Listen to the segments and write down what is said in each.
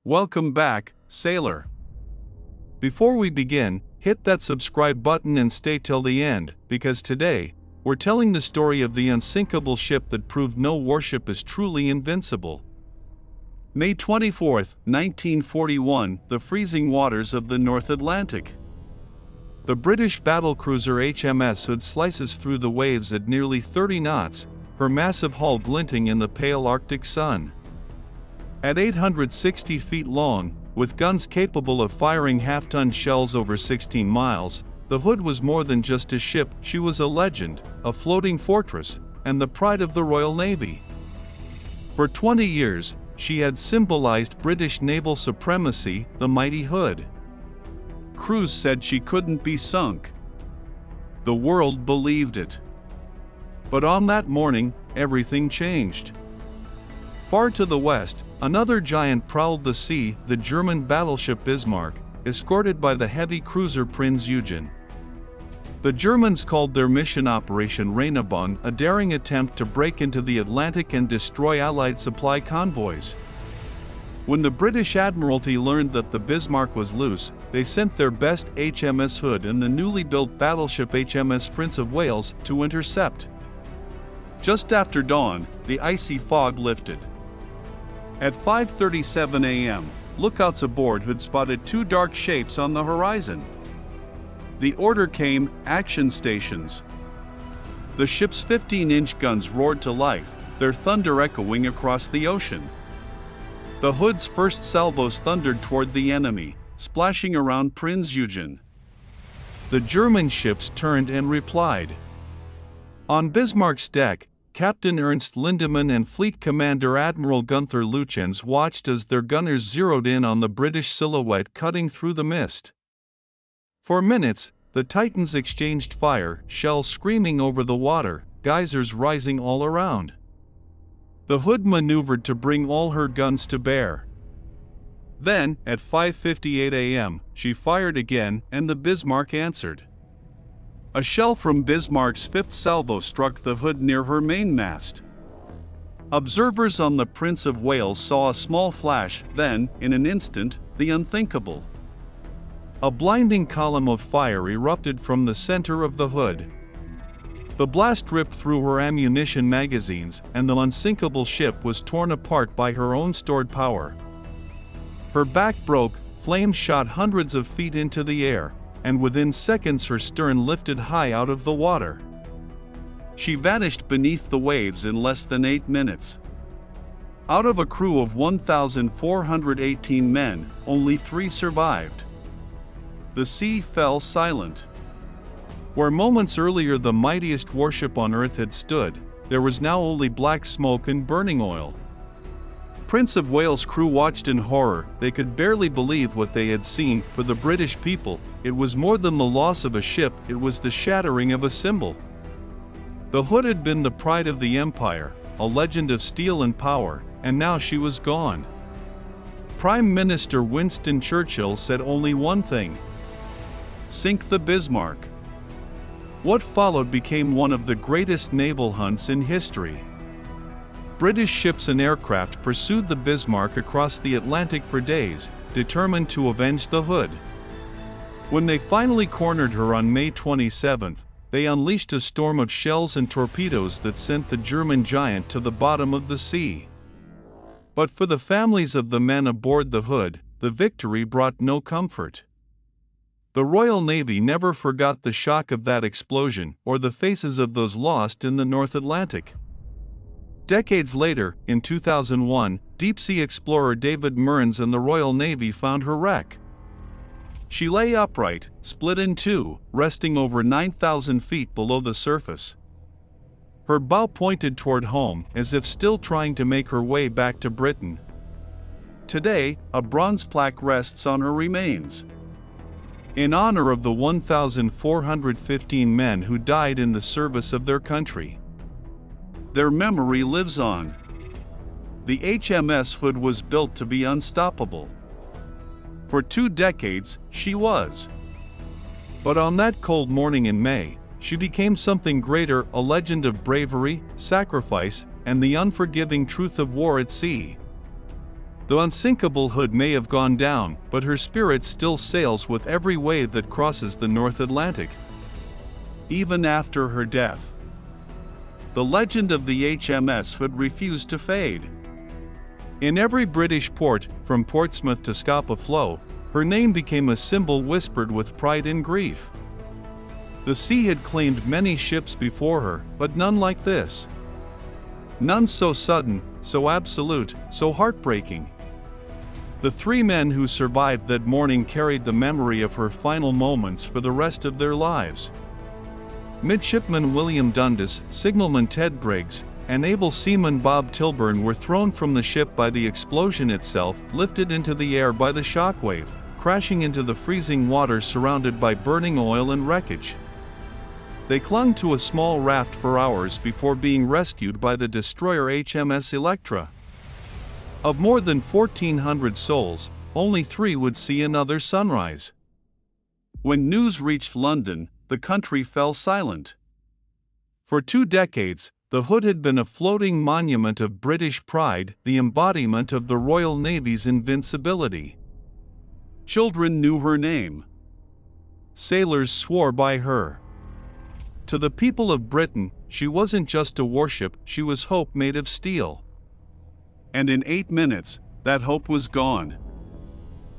Welcome back, sailor. Before we begin, hit that subscribe button and stay till the end, because today, we're telling the story of the unsinkable ship that proved no warship is truly invincible. May 24, 1941, the freezing waters of the North Atlantic. The British battlecruiser HMS Hood slices through the waves at nearly 30 knots, her massive hull glinting in the pale Arctic sun. At 860 feet long, with guns capable of firing half-ton shells over 16 miles, the Hood was more than just a ship. She was a legend, a floating fortress, and the pride of the Royal Navy. For 20 years, she had symbolized British naval supremacy, the mighty Hood. Crews said she couldn't be sunk. The world believed it. But on that morning, everything changed. Far to the west, another giant prowled the sea, the German battleship Bismarck, escorted by the heavy cruiser Prinz Eugen. The Germans called their mission Operation Regenbogen, a daring attempt to break into the Atlantic and destroy Allied supply convoys. When the British Admiralty learned that the Bismarck was loose, they sent their best HMS Hood and the newly built battleship HMS Prince of Wales to intercept. Just after dawn, the icy fog lifted. At 5:37 a.m., lookouts aboard Hood spotted two dark shapes on the horizon. The order came, action stations. The ship's 15-inch guns roared to life, their thunder echoing across the ocean. The Hood's first salvos thundered toward the enemy, splashing around Prinz Eugen. The German ships turned and replied. On Bismarck's deck, Captain Ernst Lindemann and Fleet Commander Admiral Gunther Lütjens watched as their gunners zeroed in on the British silhouette cutting through the mist. For minutes, the Titans exchanged fire, shells screaming over the water, geysers rising all around. The Hood maneuvered to bring all her guns to bear. Then, at 5:58 a.m., she fired again, and the Bismarck answered. A shell from Bismarck's fifth salvo struck the Hood near her mainmast. Observers on the Prince of Wales saw a small flash, then, in an instant, the unthinkable. A blinding column of fire erupted from the center of the Hood. The blast ripped through her ammunition magazines, and the unsinkable ship was torn apart by her own stored power. Her back broke, flames shot hundreds of feet into the air, and within seconds her stern lifted high out of the water. She vanished beneath the waves in less than 8 minutes. Out of a crew of 1,418 men, only 3 survived. The sea fell silent. Where moments earlier the mightiest warship on Earth had stood, there was now only black smoke and burning oil. Prince of Wales' crew watched in horror. They could barely believe what they had seen. For the British people, it was more than the loss of a ship, it was the shattering of a symbol. The Hood had been the pride of the Empire, a legend of steel and power, and now she was gone. Prime Minister Winston Churchill said only one thing: sink the Bismarck. What followed became one of the greatest naval hunts in history. British ships and aircraft pursued the Bismarck across the Atlantic for days, determined to avenge the Hood. When they finally cornered her on May 27, they unleashed a storm of shells and torpedoes that sent the German giant to the bottom of the sea. But for the families of the men aboard the Hood, the victory brought no comfort. The Royal Navy never forgot the shock of that explosion or the faces of those lost in the North Atlantic. Decades later, in 2001, deep-sea explorer David Mearns and the Royal Navy found her wreck. She lay upright, split in two, resting over 9,000 feet below the surface. Her bow pointed toward home, as if still trying to make her way back to Britain. Today, a bronze plaque rests on her remains. In honor of the 1,415 men who died in the service of their country. Their memory lives on. The HMS Hood was built to be unstoppable. For 2 decades, she was. But on that cold morning in May, she became something greater, a legend of bravery, sacrifice, and the unforgiving truth of war at sea. The unsinkable Hood may have gone down, but her spirit still sails with every wave that crosses the North Atlantic. Even after her death, the legend of the HMS Hood refused to fade. In every British port, from Portsmouth to Scapa Flow, her name became a symbol whispered with pride and grief. The sea had claimed many ships before her, but none like this. None so sudden, so absolute, so heartbreaking. The three men who survived that morning carried the memory of her final moments for the rest of their lives. Midshipman William Dundas, Signalman Ted Briggs, and able seaman Bob Tilburn were thrown from the ship by the explosion itself, lifted into the air by the shockwave, crashing into the freezing water surrounded by burning oil and wreckage. They clung to a small raft for hours before being rescued by the destroyer HMS Electra. Of more than 1,400 souls, only 3 would see another sunrise. When news reached London, the country fell silent. For 2 decades, the Hood had been a floating monument of British pride, the embodiment of the Royal Navy's invincibility. Children knew her name. Sailors swore by her. To the people of Britain, she wasn't just a warship, she was hope made of steel. And in 8 minutes, that hope was gone.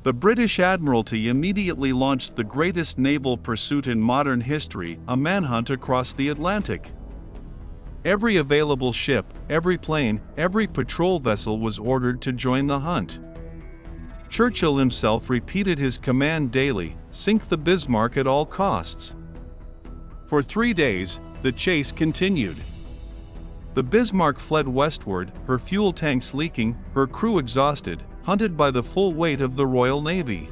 The British Admiralty immediately launched the greatest naval pursuit in modern history, a manhunt across the Atlantic. Every available ship, every plane, every patrol vessel was ordered to join the hunt. Churchill himself repeated his command daily: sink the Bismarck at all costs. For 3 days, the chase continued. The Bismarck fled westward, her fuel tanks leaking, her crew exhausted, hunted by the full weight of the Royal Navy.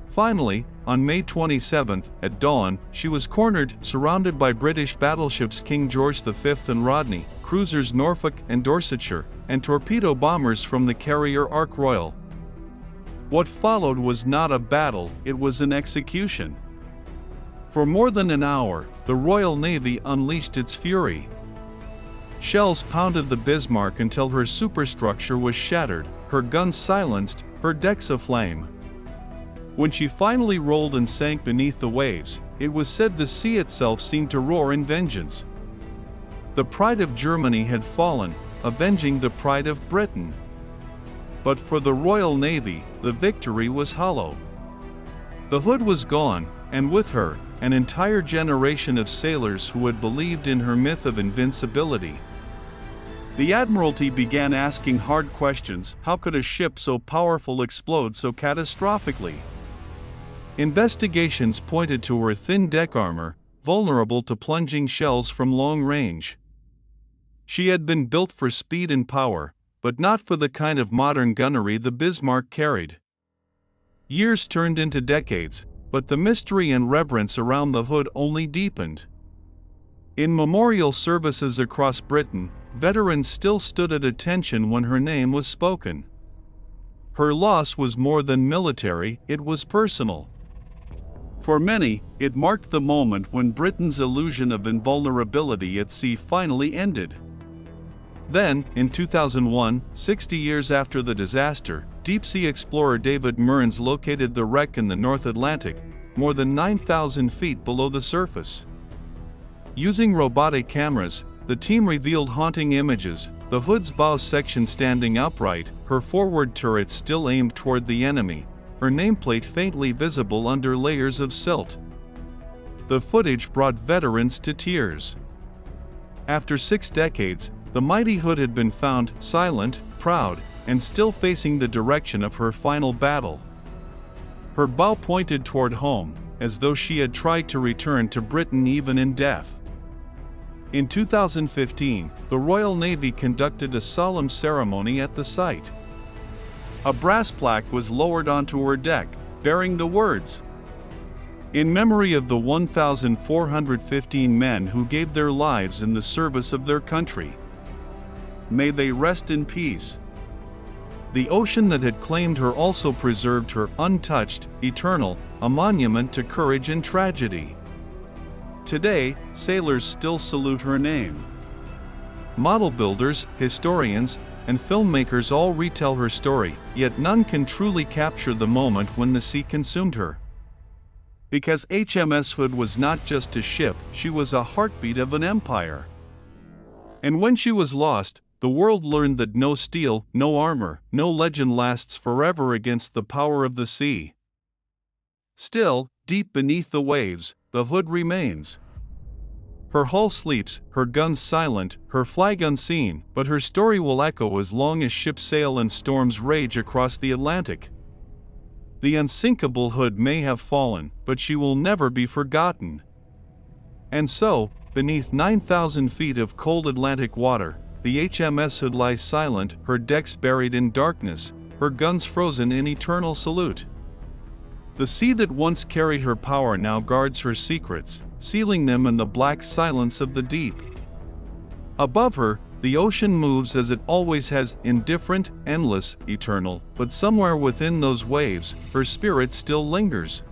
Finally, on May 27, at dawn, she was cornered, surrounded by British battleships King George V and Rodney, cruisers Norfolk and Dorsetshire, and torpedo bombers from the carrier Ark Royal. What followed was not a battle, it was an execution. For more than an hour, the Royal Navy unleashed its fury. Shells pounded the Bismarck until her superstructure was shattered, her guns silenced, her decks aflame. When she finally rolled and sank beneath the waves, it was said the sea itself seemed to roar in vengeance. The pride of Germany had fallen, avenging the pride of Britain. But for the Royal Navy, the victory was hollow. The Hood was gone, and with her, an entire generation of sailors who had believed in her myth of invincibility. The Admiralty began asking hard questions: how could a ship so powerful explode so catastrophically? Investigations pointed to her thin deck armor, vulnerable to plunging shells from long range. She had been built for speed and power, but not for the kind of modern gunnery the Bismarck carried. Years turned into decades, but the mystery and reverence around the Hood only deepened. In memorial services across Britain, veterans still stood at attention when her name was spoken. Her loss was more than military, it was personal. For many, it marked the moment when Britain's illusion of invulnerability at sea finally ended. Then, in 2001, 60 years after the disaster, deep-sea explorer David Mearns located the wreck in the North Atlantic, more than 9,000 feet below the surface. Using robotic cameras, the team revealed haunting images: the Hood's bow section standing upright, her forward turret still aimed toward the enemy, her nameplate faintly visible under layers of silt. The footage brought veterans to tears. After 6 decades, the mighty Hood had been found, silent, proud, and still facing the direction of her final battle. Her bow pointed toward home, as though she had tried to return to Britain even in death. In 2015, the Royal Navy conducted a solemn ceremony at the site. A brass plaque was lowered onto her deck, bearing the words, "In memory of the 1,415 men who gave their lives in the service of their country. May they rest in peace." The ocean that had claimed her also preserved her, untouched, eternal, a monument to courage and tragedy. Today, sailors still salute her name. Model builders, historians, and filmmakers all retell her story, yet none can truly capture the moment when the sea consumed her. Because HMS Hood was not just a ship, she was a heartbeat of an empire. And when she was lost, the world learned that no steel, no armor, no legend lasts forever against the power of the sea. Still, deep beneath the waves, the Hood remains. Her hull sleeps, her guns silent, her flag unseen, but her story will echo as long as ships sail and storms rage across the Atlantic. The unsinkable Hood may have fallen, but she will never be forgotten. And so, beneath 9,000 feet of cold Atlantic water, the HMS Hood lies silent, her decks buried in darkness, her guns frozen in eternal salute. The sea that once carried her power now guards her secrets, sealing them in the black silence of the deep. Above her, the ocean moves as it always has, indifferent, endless, eternal, but somewhere within those waves, her spirit still lingers.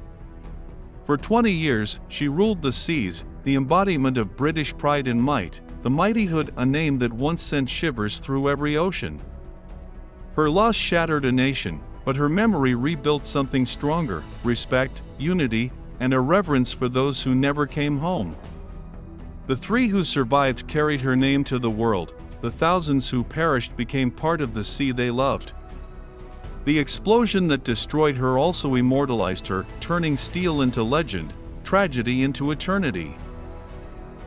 For 20 years, she ruled the seas, the embodiment of British pride and might, the mighty Hood, a name that once sent shivers through every ocean. Her loss shattered a nation, but her memory rebuilt something stronger: respect, unity, and a reverence for those who never came home. The three who survived carried her name to the world. The thousands who perished became part of the sea they loved. The explosion that destroyed her also immortalized her, turning steel into legend, tragedy into eternity.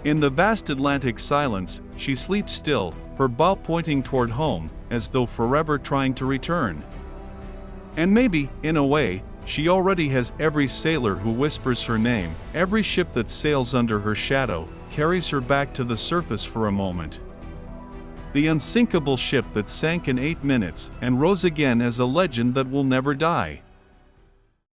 In the vast Atlantic silence, she sleeps still, her bow pointing toward home, as though forever trying to return. And maybe, in a way, she already has. Every sailor who whispers her name, every ship that sails under her shadow, carries her back to the surface for a moment. The unsinkable ship that sank in 8 minutes and rose again as a legend that will never die.